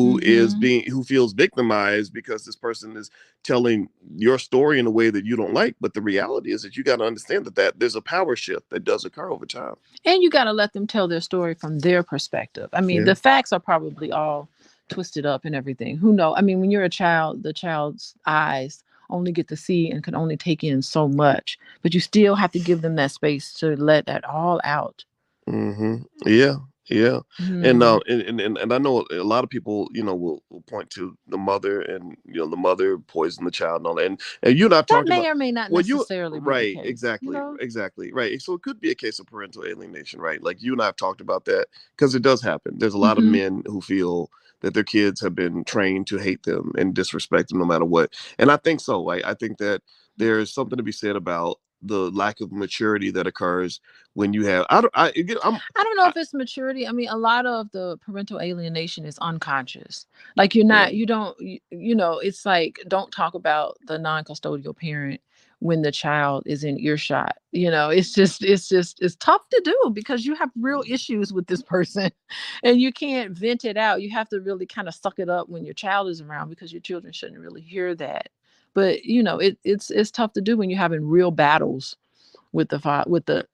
Hmm. who feels victimized because this person is telling your story in a way that you don't like. But the reality is that you got to understand that there's a power shift that does occur over time. And you got to let them tell their story from their perspective. I mean, Yeah. the facts are probably all twisted up and everything. Who knows? I mean, when you're a child, the child's eyes only get to see and can only take in so much, but you still have to give them that space to let that all out. Yeah, yeah, and Hmm. I know a lot of people, will point to the mother, and the mother poisoned the child and all that. And you and I've That talked about. may or may not Well, you necessarily be the right, case, exactly, exactly, right. So it could be a case of parental alienation, right? Like you and I have talked about that because it does happen. There's a lot of Hmm. men who feel that their kids have been trained to hate them and disrespect them no matter what. And I think so. I think that there's something to be said about the lack of maturity that occurs when you have. I don't. I again, I don't know I, if it's maturity. I mean, a lot of the parental alienation is unconscious. Like you're yeah. not, you don't, you know, it's like don't talk about the non-custodial parent when the child is in earshot. You know, it's tough to do because you have real issues with this person and you can't vent it out. You have to really kind of suck it up when your child is around because your children shouldn't really hear that. But you know, it's tough to do when you're having real battles with the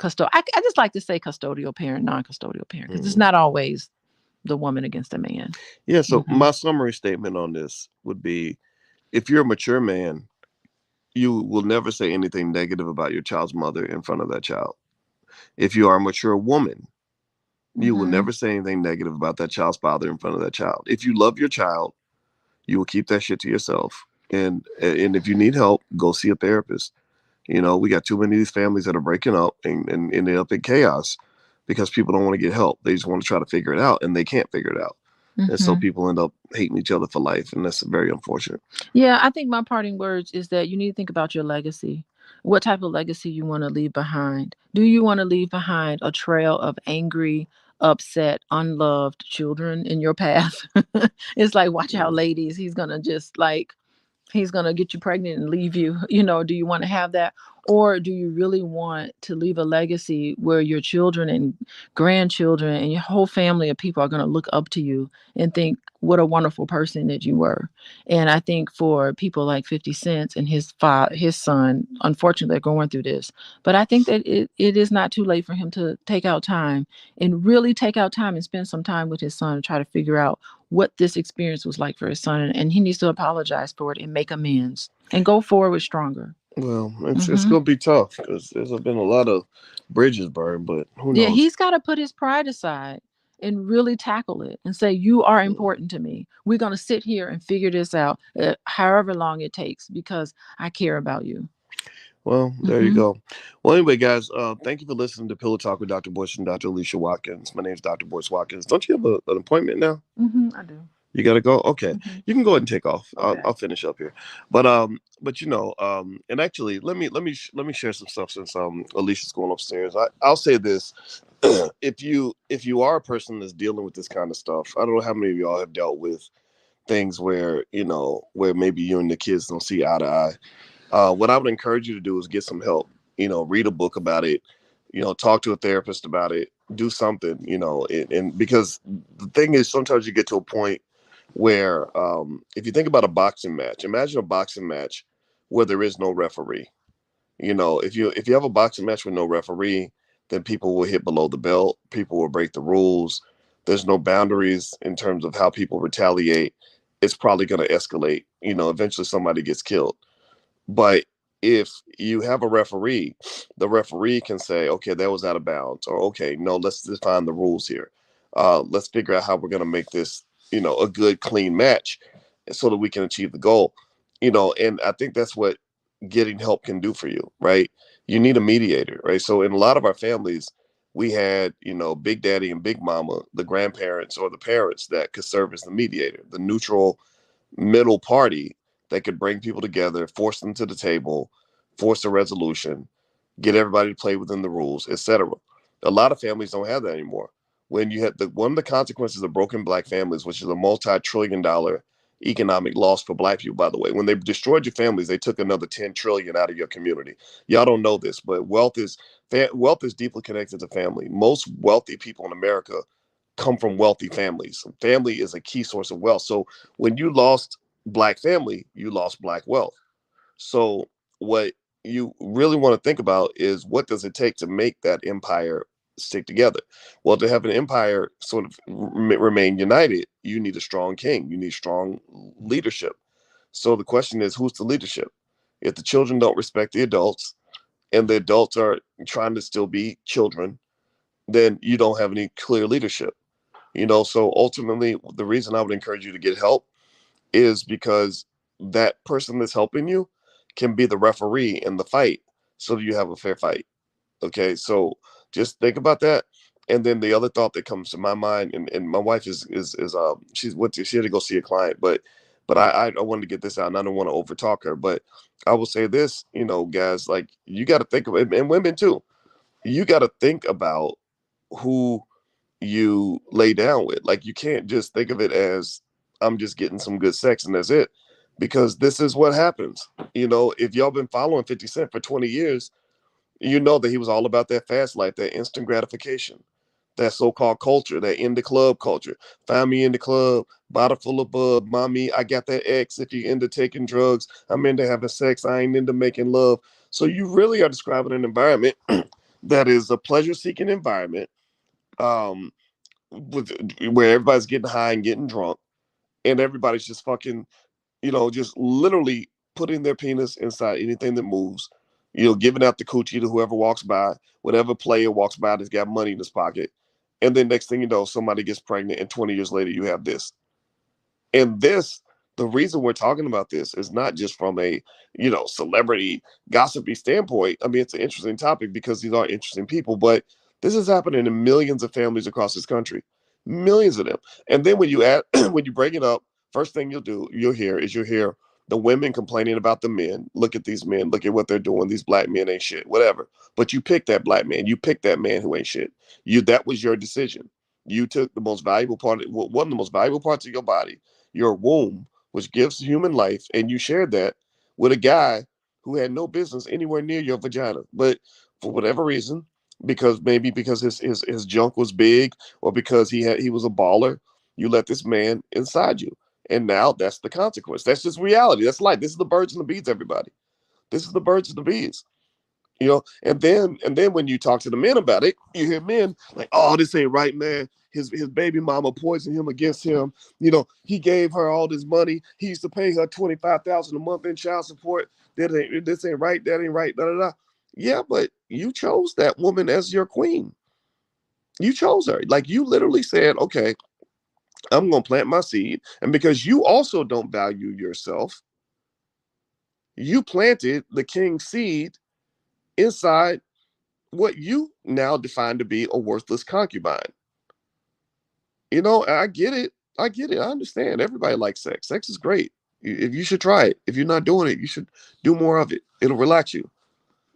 I just like to say custodial parent, non-custodial parent, because it's Mhm. not always the woman against the man. Yeah. So Hmm. my summary statement on this would be: if you're a mature man, you will never say anything negative about your child's mother in front of that child. If you are a mature woman, you will Hmm. never say anything negative about that child's father in front of that child. If you love your child, you will keep that shit to yourself. And if you need help, go see a therapist. We got too many of these families that are breaking up and ending up in chaos because people don't want to get help. They just want to try to figure it out and they can't figure it out. And so Hmm. people end up hating each other for life. And that's very unfortunate. Yeah, I think my parting words is that you need to think about your legacy. What type of legacy you want to leave behind? Do you want to leave behind a trail of angry, upset, unloved children in your path? It's like, watch out, Mm. ladies. He's gonna just like he's going to get you pregnant and leave you. You know, do you want to have that? Or do you really want to leave a legacy where your children and grandchildren and your whole family of people are going to look up to you and think what a wonderful person that you were? And I think for people like 50 Cent and his son, unfortunately, they're going through this. But I think that it is not too late for him to take out time and really take out time and spend some time with his son and try to figure out what this experience was like for his son, and he needs to apologize for it and make amends and go forward stronger. Well, it's Hmm. going to be tough because there's been a lot of bridges burned, but who Yeah, knows? he's got to put his pride aside and really tackle it and say, you are Mm. important to me. We're going to sit here and figure this out, however long it takes, because I care about you. Well, there you Hmm. go. Well, anyway, guys, thank you for listening to Pillow Talk with Dr. Bush and Dr. Alicia Watkins. My name is Dr. Boyce Watkins. Don't you have an appointment now? Hmm. I do. You gotta go. Okay, Hmm. you can go ahead and take off. Okay. I'll finish up here, but and actually, let me share some stuff since Alicia's going upstairs. I'll say this: if you are a person that's dealing with this kind of stuff, I don't know how many of y'all have dealt with things where where maybe you and the kids don't see eye to eye. What I would encourage you to do is get some help. Read a book about it. Talk to a therapist about it. Do something. And because the thing is, sometimes you get to a point where, if you think about a boxing match, imagine a boxing match where there is no referee. If you have a boxing match with no referee, then people will hit below the belt. People will break the rules. There's no boundaries in terms of how people retaliate. It's probably going to escalate. Eventually somebody gets killed. But if you have a referee, the referee can say, okay, that was out of bounds, or okay, no, let's define the rules here. Let's figure out how we're going to make this, a good, clean match so that we can achieve the goal. And I think that's what getting help can do for you, right? You need a mediator, right? So in a lot of our families, we had, Big Daddy and Big Mama, the grandparents or the parents that could serve as the mediator, the neutral middle party that could bring people together, force them to the table, force a resolution, get everybody to play within the rules, etc. A lot of families don't have that anymore. When you had one of the consequences of broken black families, which is a multi-trillion-dollar economic loss for black people, by the way, when they destroyed your families, they took another 10 trillion out of your community. Y'all don't know this, but wealth is deeply connected to family. Most wealthy people in America come from wealthy families. Family is a key source of wealth. So when you lost black family, you lost black wealth. So what you really want to think about is, what does it take to make that empire stick together? Well, to have an empire sort of remain united, you need a strong king. You need strong leadership. So the question is, who's the leadership? If the children don't respect the adults and the adults are trying to still be children, then you don't have any clear leadership. So ultimately, the reason I would encourage you to get help is because that person that's helping you can be the referee in the fight so that you have a fair fight. Okay, so just think about that. And then the other thought that comes to my mind, and my wife is she's what she had to go see a client, but But I wanted to get this out, and I don't want to overtalk her. But I will say this, guys, like you got to think of it, and women too. You got to think about who you lay down with. Like you can't just think of it as I'm just getting some good sex and that's it, because this is what happens. If y'all been following 50 Cent for 20 years, you know that he was all about that fast life, that instant gratification, that so-called culture, that in the club culture. Find me in the club, bottle full of bub, mommy, I got that X. If you into taking drugs, I'm into having sex, I ain't into making love. So you really are describing an environment that is a pleasure-seeking environment, um, with where everybody's getting high and getting drunk, and everybody's just fucking, just literally putting their penis inside anything that moves, giving out the coochie to whoever walks by, whatever player walks by that's got money in his pocket. And then next thing you know, somebody gets pregnant, and 20 years later, you have this. And this, the reason we're talking about this is not just from a, celebrity gossipy standpoint. I mean, it's an interesting topic because these are interesting people, but this is happening in millions of families across this country, millions of them. And then when you add, when you bring it up, first thing you'll hear the women complaining about the men. Look at these men. Look at what they're doing. These black men ain't shit. Whatever. But you pick that black man. You pick that man who ain't shit. That was your decision. You took the most valuable part, one of the most valuable parts of your body, your womb, which gives human life, and you shared that with a guy who had no business anywhere near your vagina. But for whatever reason, because his junk was big, or because he was a baller, you let this man inside you. And now that's the consequence. That's just reality. That's life. This is the birds and the bees, everybody. This is the birds and the bees. And then when you talk to the men about it, you hear men like, "Oh, this ain't right, man. His baby mama poisoned him against him. He gave her all this money. He used to pay her 25,000 a month in child support. This ain't right. That ain't right. Da da da." Yeah, but you chose that woman as your queen. You chose her. Like you literally said, "Okay, I'm gonna plant my seed," and because you also don't value yourself, you planted the king's seed inside what you now define to be a worthless concubine. I get it. I get it. I understand. Everybody likes sex. Sex is great. If you should try it. If you're not doing it, you should do more of it. It'll relax you.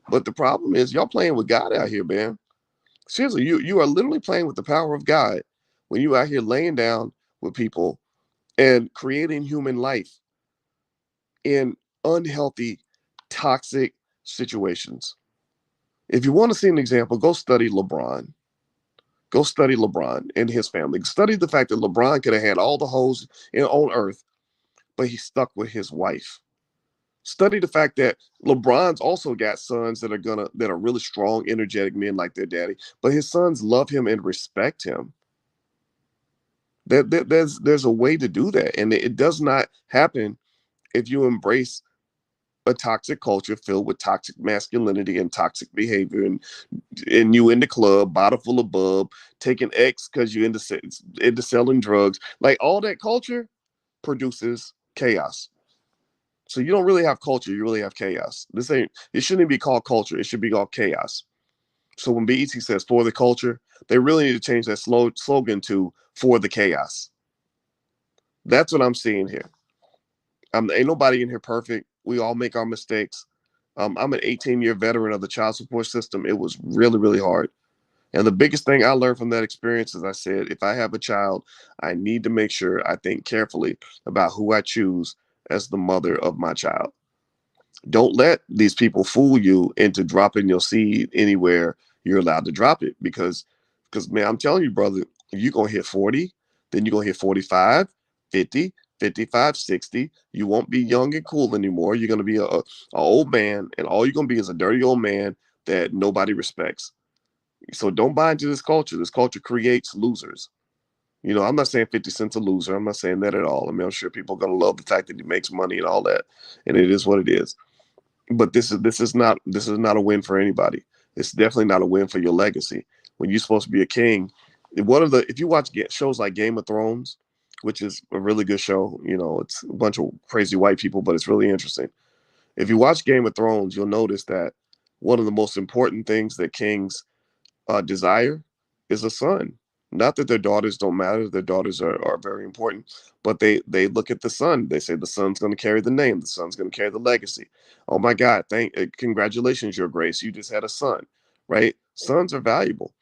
But the problem is y'all playing with God out here, man. Seriously, you are literally playing with the power of God when you out here laying down with people and creating human life in unhealthy, toxic situations. If you want to see an example, go study LeBron. Go study LeBron and his family. Study the fact that LeBron could have had all the hoes on earth, but he stuck with his wife. Study the fact that LeBron's also got sons that are really strong, energetic men like their daddy, but his sons love him and respect him. There's a way to do that, and it does not happen if you embrace a toxic culture filled with toxic masculinity and toxic behavior, and you in the club, bottle full of bub, taking X because you into selling drugs. Like all that culture produces chaos. So you don't really have culture, you really have chaos. It shouldn't be called culture, it should be called chaos. So when BET says for the culture, they really need to change that slogan to for the chaos. That's what I'm seeing here. Ain't nobody in here perfect. We all make our mistakes. I'm an 18-year veteran of the child support system. It was really, really hard. And the biggest thing I learned from that experience is I said, if I have a child, I need to make sure I think carefully about who I choose as the mother of my child. Don't let these people fool you into dropping your seed anywhere you're allowed to drop it, because man, I'm telling you, brother, you're going to hit 40, then you're going to hit 45, 50, 55, 60. You won't be young and cool anymore. You're going to be a old man, and all you're going to be is a dirty old man that nobody respects. So don't buy into this culture. This culture creates losers. I'm not saying 50 Cent's a loser. I'm not saying that at all. I mean, I'm sure people are going to love the fact that he makes money and all that, and it is what it is. But this is not a win for anybody. It's definitely not a win for your legacy. When you're supposed to be a king, if you watch shows like Game of Thrones, which is a really good show, it's a bunch of crazy white people, but it's really interesting. If you watch Game of Thrones, you'll notice that one of the most important things that kings desire is a son. Not that their daughters don't matter. Their daughters are very important, but they look at the son. They say the son's going to carry the name. The son's going to carry the legacy. Oh my God! Congratulations, Your Grace. You just had a son, right? Sons are valuable,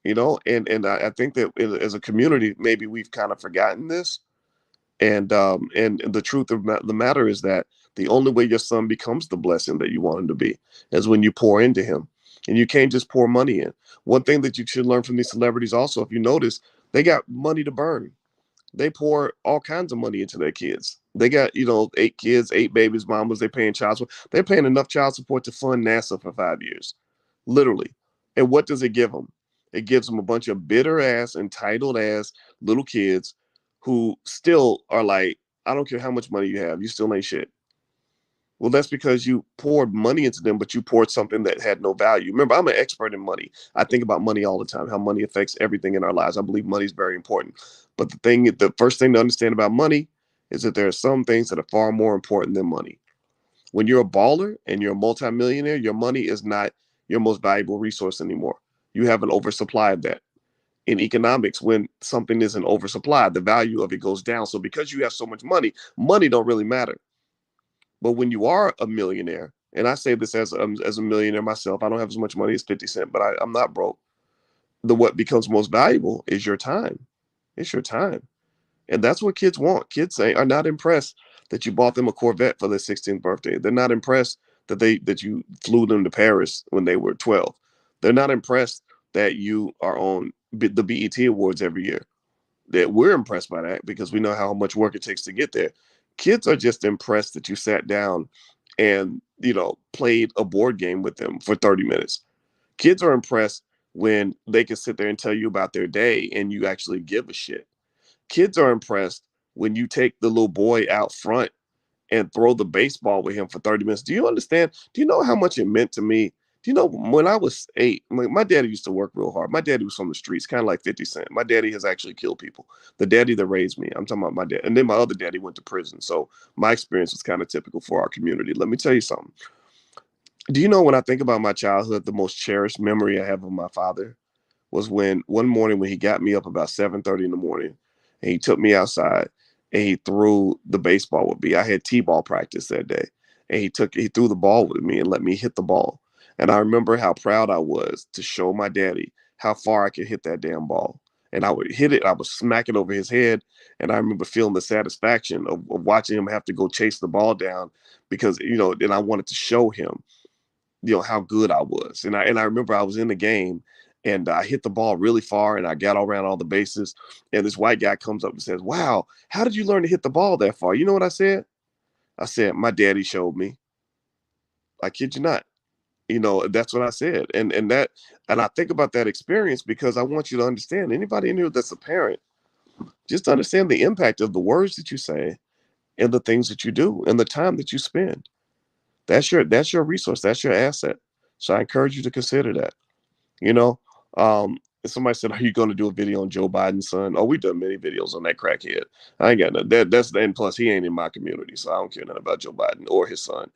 and I think that as a community, maybe we've kind of forgotten this. And the truth of the matter is that the only way your son becomes the blessing that you want him to be is when you pour into him, and you can't just pour money in. One thing that you should learn from these celebrities also, if you notice, they got money to burn. They pour all kinds of money into their kids. They got, 8 kids, 8 babies, mamas. They paying child support. They're paying enough child support to fund NASA for 5 years, literally. And what does it give them? It gives them a bunch of bitter ass, entitled ass little kids who still are like, I don't care how much money you have, you still ain't shit. Well, that's because you poured money into them, but you poured something that had no value. Remember, I'm an expert in money. I think about money all the time, how money affects everything in our lives. I believe money is very important. But the first thing to understand about money is that there are some things that are far more important than money. When you're a baller and you're a multimillionaire, your money is not your most valuable resource anymore. You have an oversupply of that. In economics, when something is an oversupply, the value of it goes down. So because you have so much money, money don't really matter. But when you are a millionaire, and I say this as a millionaire myself, I don't have as much money as 50 Cent, but I'm not broke. The what becomes most valuable is your time. It's your time. And that's what kids want. Kids are not impressed that you bought them a Corvette for their 16th birthday. They're not impressed that you flew them to Paris when they were 12. They're not impressed that you are on the BET Awards every year. That we're impressed by that because we know how much work it takes to get there. Kids are just impressed that you sat down and, played a board game with them for 30 minutes. Kids are impressed when they can sit there and tell you about their day and you actually give a shit. Kids are impressed when you take the little boy out front and throw the baseball with him for 30 minutes. Do you understand? Do you know how much it meant to me? Do you know when I was 8, my daddy used to work real hard. My daddy was from the streets, kind of like 50 Cent. My daddy has actually killed people. The daddy that raised me, I'm talking about my dad. And then my other daddy went to prison. So my experience was kind of typical for our community. Let me tell you something. Do you know when I think about my childhood, the most cherished memory I have of my father was when one morning when he got me up about 7:30 in the morning and he took me outside and he threw the baseball with me. I had T-ball practice that day. And he threw the ball with me and let me hit the ball. And I remember how proud I was to show my daddy how far I could hit that damn ball. And I would hit it, I would smack it over his head. And I remember feeling the satisfaction of watching him have to go chase the ball down because, then I wanted to show him how good I was. And I remember I was in the game and I hit the ball really far and I got all around all the bases. And this white guy comes up and says, "Wow, how did you learn to hit the ball that far?" You know what I said? I said, "My daddy showed me." I kid you not. That's what I said. And I think about that experience because I want you to understand, anybody in here that's a parent, just understand the impact of the words that you say and the things that you do and the time that you spend. That's your resource. That's your asset. So I encourage you to consider that. You know, somebody said, "Are you going to do a video on Joe Biden's son?" Oh, we've done many videos on that crackhead. I ain't got no, that. And plus, he ain't in my community, so I don't care nothing about Joe Biden or his son.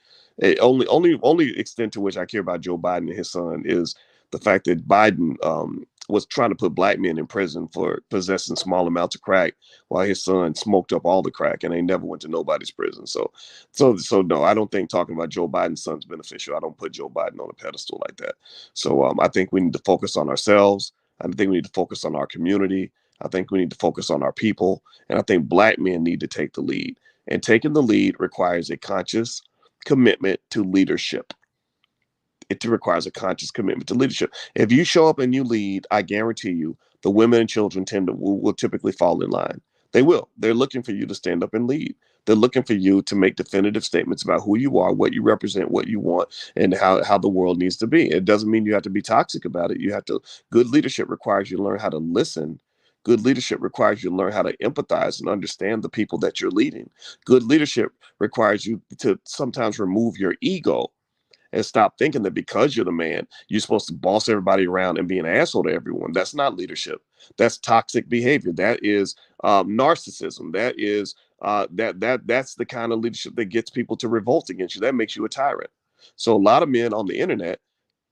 Only extent to which I care about Joe Biden and his son is the fact that Biden was trying to put black men in prison for possessing small amounts of crack, while his son smoked up all the crack and they never went to nobody's prison. So no, I don't think talking about Joe Biden's son's beneficial. I don't put Joe Biden on a pedestal like that. So I think we need to focus on ourselves. I think we need to focus on our community. I think we need to focus on our people. And I think black men need to take the lead. And taking the lead requires a conscious commitment to leadership. It requires a conscious commitment to leadership. If you show up and you lead, I guarantee you, the women and children will typically fall in line. They will. They're looking for you to stand up and lead. They're looking for you to make definitive statements about who you are, what you represent, what you want, and how the world needs to be. It doesn't mean you have to be toxic about it. You have to. Good leadership requires you to learn how to listen. Good leadership requires you to learn how to empathize and understand the people that you're leading. Good leadership requires you to sometimes remove your ego and stop thinking that because you're the man, you're supposed to boss everybody around and be an asshole to everyone. That's not leadership. That's toxic behavior. That is narcissism. That is that's the kind of leadership that gets people to revolt against you. That makes you a tyrant. So a lot of men on the internet,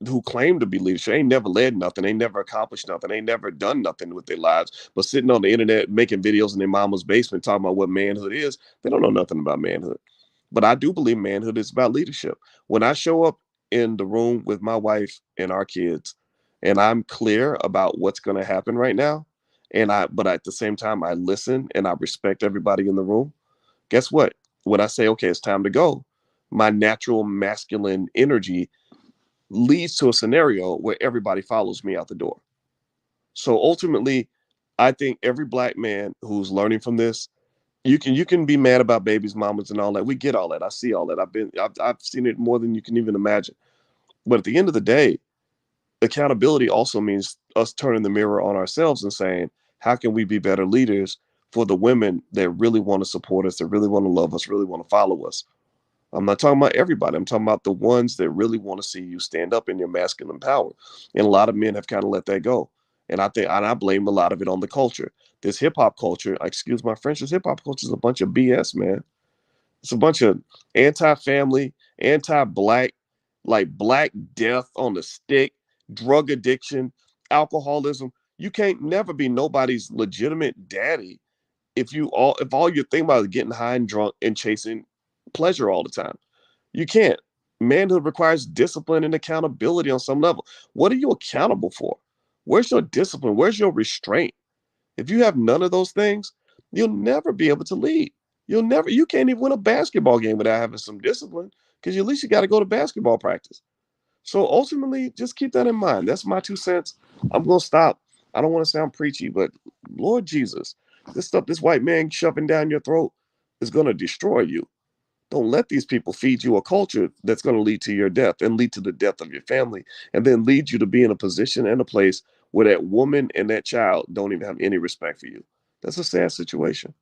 who claim to be leadership ain't never led nothing, ain't never accomplished nothing, ain't never done nothing with their lives, but sitting on the internet making videos in their mama's basement talking about what manhood is. They don't know nothing about manhood. But I do believe manhood is about leadership. When I show up in the room with my wife and our kids, and I'm clear about what's going to happen right now, but at the same time, I listen and I respect everybody in the room. Guess what? When I say, okay, it's time to go, my natural masculine energy leads to a scenario where everybody follows me out the door. So ultimately, I think every black man who's learning from this, you can be mad about babies, mamas, and all that. We get all that. I see all that. I've seen it more than you can even imagine. But at the end of the day, accountability also means us turning the mirror on ourselves and saying, how can we be better leaders for the women that really want to support us, that really want to love us, really want to follow us? I'm not talking about everybody. I'm talking about the ones that really want to see you stand up in your masculine power. And a lot of men have kind of let that go. And I blame a lot of it on the culture. This hip hop culture, excuse my French, this hip hop culture is a bunch of BS, man. It's a bunch of anti-family, anti-black, like Black Death on the stick, drug addiction, alcoholism. You can't never be nobody's legitimate daddy if all you're thinking about is getting high and drunk and chasing pleasure all the time. You can't. Manhood requires discipline and accountability on some level. What are you accountable for? Where's your discipline? Where's your restraint? If you have none of those things, you'll never be able to lead. You can't even win a basketball game without having some discipline because at least you got to go to basketball practice. So ultimately, just keep that in mind. That's my 2 cents. I'm going to stop. I don't want to sound preachy, but Lord Jesus, this stuff, this white man shoving down your throat is going to destroy you. Don't let these people feed you a culture that's going to lead to your death and lead to the death of your family, and then lead you to be in a position and a place where that woman and that child don't even have any respect for you. That's a sad situation.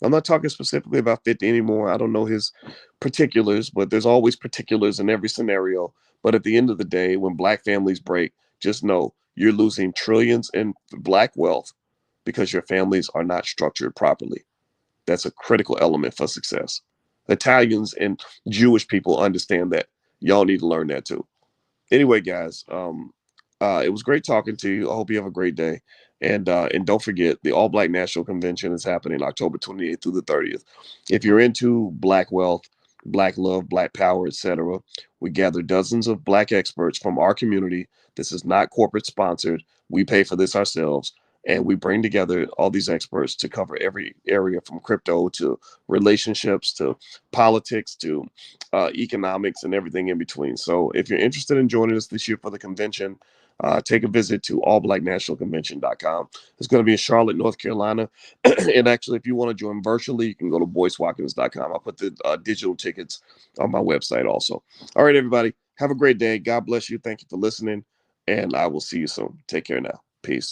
I'm not talking specifically about 50 anymore. I don't know his particulars, but there's always particulars in every scenario. But at the end of the day, when black families break, just know you're losing trillions in black wealth because your families are not structured properly. That's a critical element for success. Italians and Jewish people understand that. Y'all need to learn that too. Anyway, guys, it was great talking to you. I hope you have a great day. And don't forget, the All Black National Convention is happening October 28th through the 30th. If you're into black wealth, black love, black power, etc., we gather dozens of black experts from our community. This is not corporate sponsored. We pay for this ourselves. And we bring together all these experts to cover every area from crypto to relationships to politics to economics and everything in between. So if you're interested in joining us this year for the convention, take a visit to allblacknationalconvention.com. It's going to be in Charlotte, North Carolina. And actually, if you want to join virtually, you can go to boycewatkins.com. I'll put the digital tickets on my website also. All right, everybody. Have a great day. God bless you. Thank you for listening. And I will see you soon. Take care now. Peace.